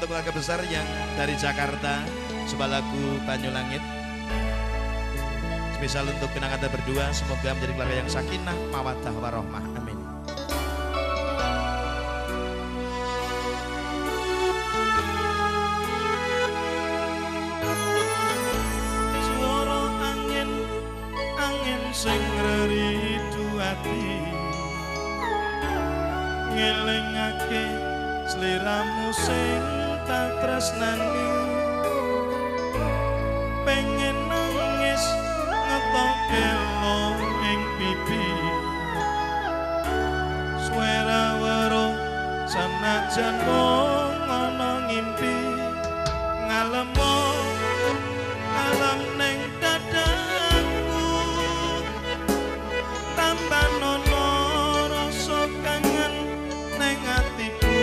untuk keluarga besar yang dari Jakarta, sebuah lagu Banyulangit. Spesial untuk kenangan kita berdua, semoga menjadi keluarga yang sakinah, mawaddah warahmah. Amin. Suara angin, angin sing ngeridu ati, ngelingake sliramu sing tak tresnani, pengen nangis ngetoke lo ing pipi, suara weruh sanajan mung ana ngimpi, ngalemo alam ning dadaku, tambah nono rasa kangen ning atiku.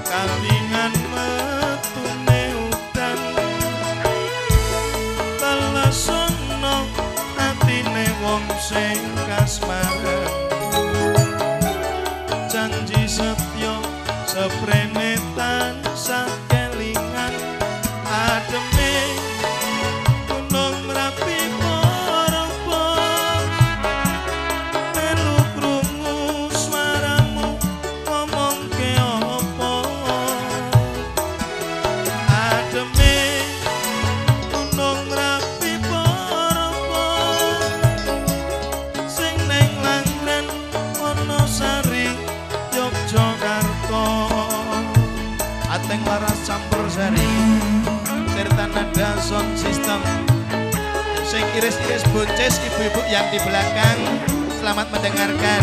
Kalingan metune udan, telesono atine wong sing kasmaran, janji setya seprene tansah kelingan, ademe gunung Merapi Poropo, melu krungu swaramu ngomong ke Ateng Laras Campur Sari, Tirta Nada Sound System, sing iris-iris buncis ibu-ibu yang di belakang, selamat mendengarkan.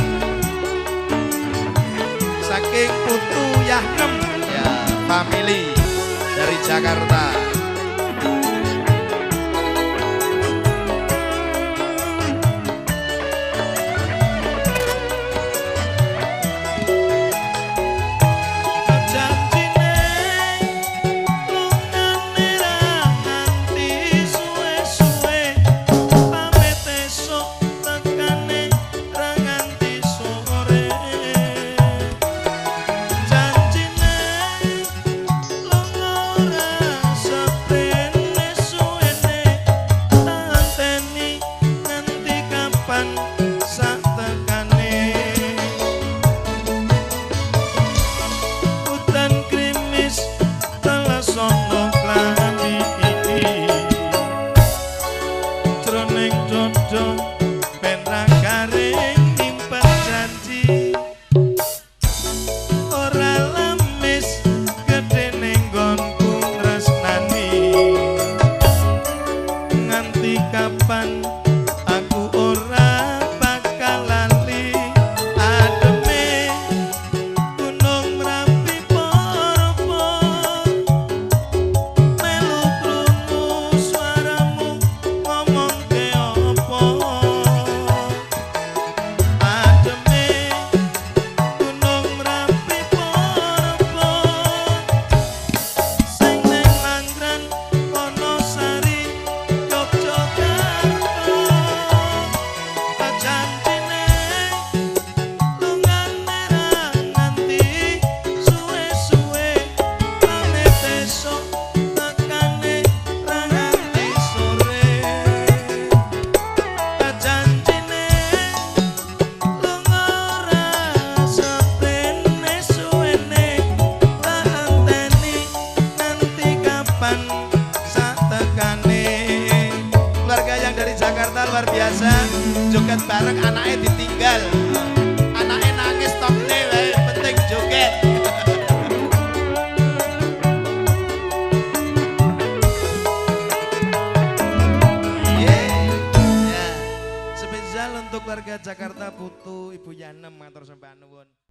Saking Putu Yahnem ya, family dari Jakarta. Keluarga yang dari Jakarta luar biasa, joget bareng anaknya ditinggal.